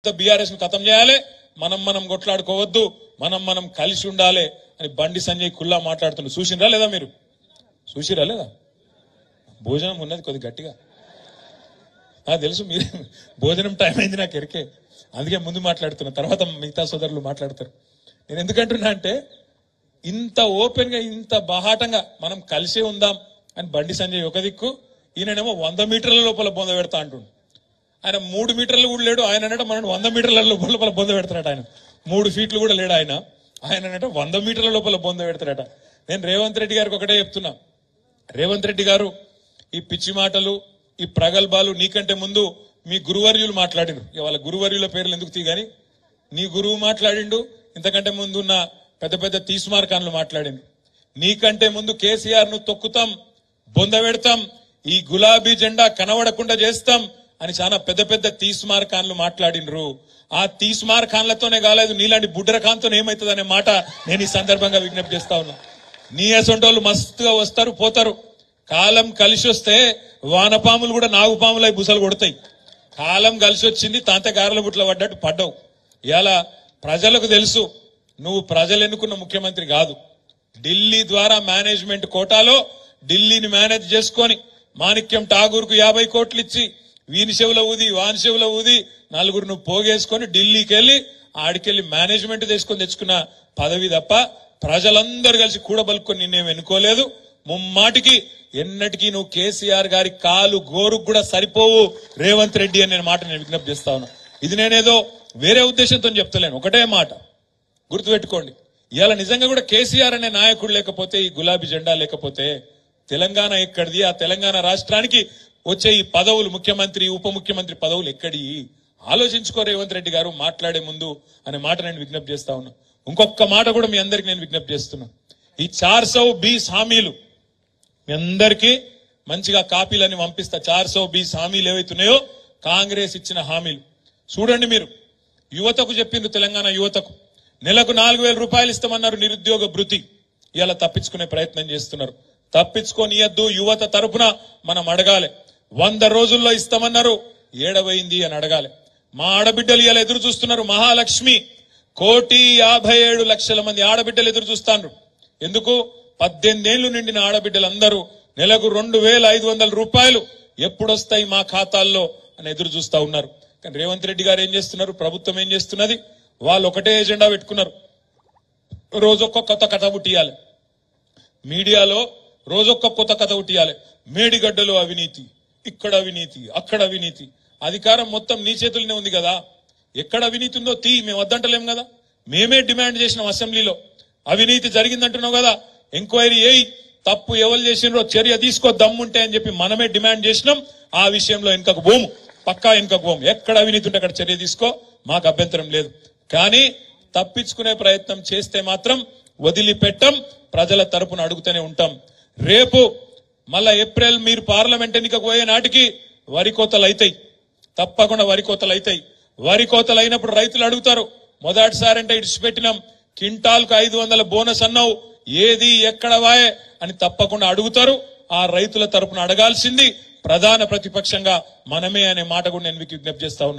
BRS ను ఖతం చేయాలి, మనం కొట్లాడుకోవద్దు, మనం కలిసి ఉండాలి అని బండి సంజయ్ కుల్లా మాట్లాడుతున్నారు. చూసినరా లేదా? మీరు చూసిరా లేదా? భోజనం ఉన్నది కొద్ది గట్టిగా తెలుసు. మీరు భోజనం టైం అయింది నాకు ఎరికే, అందుకే ముందు మాట్లాడుతున్నా, తర్వాత మిగతా సోదరులు మాట్లాడతారు. నేను ఎందుకంటున్నా అంటే ఇంత ఓపెన్ గా ఇంత బాహాటంగా మనం కలిసే ఉందాం అని బండి సంజయ్ ఒక దిక్కు, ఈయనేమో 100 మీటర్ల లోపల బొంద పెడతా అంటుండు. ఆయన 3 మీటర్లు కూడా లేడు. ఆయన అంటే మనం 100 మీటర్ల లోపల బొంద పెడతాడట. ఆయన 3 ఫీట్లు కూడా లేడు. ఆయన అంటే 100 మీటర్ల లోపల బొంద పెడతాడట. నేను రేవంత్ రెడ్డి గారికి ఒకటే చెప్తున్నా, రేవంత్ రెడ్డి గారు ఈ పిచ్చి మాటలు, ఈ ప్రగల్భాలు నీకంటే ముందు మీ గురువర్యులు మాట్లాడిండు. వాళ్ళ గురువర్యుల పేర్లు ఎందుకు తీగాని, నీ గురువు మాట్లాడిండు, ఇంతకంటే ముందు ఉన్న పెద్ద పెద్ద తీస్మార్కాన్లు మాట్లాడిండు. నీకంటే ముందు కేసీఆర్ ను తొక్కుతాం, బొంద పెడతాం, ఈ గులాబీ జెండా కనబడకుండా చేస్తాం అని చాలా పెద్ద పెద్ద తీస్మార్కాన్లు మాట్లాడినరు. ఆ తీస్మార్కాన్లతోనే కాలేదు, నీలాంటి బుడ్రకాంతో ఏమవుతుంది అనే మాట నేను ఈ సందర్భంగా విజ్ఞప్తి చేస్తా ఉన్నా. నీ అసొంటోళ్ళు మస్తుగా వస్తారు పోతారు. కాలం కలిసి వస్తే వానపాములు కూడా నాగుపాములై బుసలు కొడతాయి. కాలం కలిసి వచ్చింది, తాంత గారెల బుట్ల పడ్డట్టు పడ్డావు. ఇలా ప్రజలకు తెలుసు నువ్వు ప్రజలు ఎన్నుకున్న ముఖ్యమంత్రి కాదు. ఢిల్లీ ద్వారా మేనేజ్మెంట్ కోటాలో ఢిల్లీని మేనేజ్ చేసుకొని మాణిక్యం ఠాగూర్ కు 50 కోట్లు ఇచ్చి వీని చెవుల ఊది వాని చెవుల ఊది నలుగురు నువ్వు పోగేసుకొని ఢిల్లీకి వెళ్లి ఆడికెళ్లి మేనేజ్మెంట్ తీసుకొని తెచ్చుకున్న పదవి తప్ప ప్రజలందరూ కలిసి కూడబలుకొని నిన్నేం ఎన్నుకోలేదు. ముమ్మాటికి ఎన్నటికీ నువ్వు కేసీఆర్ గారి కాలు గోరుకు కూడా సరిపోవు రేవంత్ రెడ్డి అని నేను విజ్ఞప్తి చేస్తా ఉన్నా. ఇది నేనేదో వేరే ఉద్దేశంతో చెప్తలేను, ఒకటే మాట గుర్తుపెట్టుకోండి. ఇవాళ నిజంగా కూడా కేసీఆర్ అనే నాయకుడు లేకపోతే, ఈ గులాబీ జెండా లేకపోతే తెలంగాణ ఎక్కడిది? ఆ తెలంగాణ రాష్ట్రానికి వచ్చే ఈ పదవులు, ముఖ్యమంత్రి ఉప ముఖ్యమంత్రి పదవులు ఎక్కడి? ఆలోచించుకో రేవంత్ రెడ్డి గారు మాట్లాడే ముందు అనే మాట నేను విజ్ఞప్తి చేస్తా ఉన్నా. ఇంకొక మాట కూడా మీ అందరికి నేను విజ్ఞప్తి చేస్తున్నా. ఈ 420 హామీలు మీ అందరికీ మంచిగా కాపీలని పంపిస్తా. 420 హామీలు ఏవైతున్నాయో కాంగ్రెస్ ఇచ్చిన హామీలు చూడండి. మీరు యువతకు చెప్పిండ్రు, తెలంగాణ యువతకు నెలకు 4000 రూపాయలు ఇస్తామన్నారు నిరుద్యోగ భృతి. ఇలా తప్పించుకునే ప్రయత్నం చేస్తున్నారు. తప్పించుకోనియద్దు. యువత తరపున మనం అడగాలి. 100 రోజుల్లో ఇస్తామన్నారు, ఏడవైంది అని అడగాలి. మా ఆడబిడ్డలు ఇలా ఎదురు చూస్తున్నారు. మహాలక్ష్మి 1,57,00,000 మంది ఆడబిడ్డలు ఎదురు చూస్తాండ్రు. ఎందుకు? 18 ఏళ్లు నిండిన ఆడబిడ్డలందరూ నెలకు 2,500 రూపాయలు ఎప్పుడొస్తాయి మా ఖాతాల్లో అని ఎదురు చూస్తా ఉన్నారు. కానీ రేవంత్ రెడ్డి గారు ఏం చేస్తున్నారు? ప్రభుత్వం ఏం చేస్తున్నది? వాళ్ళు ఒకటే ఎజెండా పెట్టుకున్నారు. రోజొక్క కొత్త కథ పుట్టియాలి, మీడియాలో రోజొక్క కొత్త కథ పుట్టియాలి. మేడిగడ్డలో అవినీతి, ఇక్కడ అవినీతి, అక్కడ అవినీతి. అధికారం మొత్తం నీ చేతుల్లోనే ఉంది కదా. ఎక్కడ అవినీతి ఉందో మేము వద్దంటలేం కదా. మేమే డిమాండ్ చేసినాం అసెంబ్లీలో. అవినీతి జరిగిందంటున్నావు కదా, ఎంక్వైరీ అయ్యి తప్పు ఎవరు చేసినారో చర్య తీసుకో దమ్ముంటే అని చెప్పి మనమే డిమాండ్ చేసినాం. ఆ విషయంలో వెనుకకు పోము, పక్కా వెనుకకు పోము. ఎక్కడ అవినీతి ఉంటే అక్కడ చర్య తీసుకో, మాకు అభ్యంతరం లేదు. కానీ తప్పించుకునే ప్రయత్నం చేస్తే మాత్రం వదిలిపెట్టం. ప్రజల తరపున అడుగుతూనే ఉంటాం. రేపు మళ్ళా ఏప్రిల్ మీరు పార్లమెంట్ ఎన్నికకు పోయే నాటికి వరి కోతలు అవుతాయి, తప్పకుండా వరి కోతలు అవుతాయి. వరి కోతలు అయినప్పుడు రైతులు అడుగుతారు, మొదటిసారి అంటే ఇడిచిపెట్టినాం, క్వింటాల్కు 500 బోనస్ అన్నావు, ఏది ఎక్కడ వాయే అని తప్పకుండా అడుగుతారు. ఆ రైతుల తరపున అడగాల్సింది ప్రధాన ప్రతిపక్షంగా మనమే అనే మాట కూడా నేను మీకు విజ్ఞప్తి చేస్తా ఉన్నాను.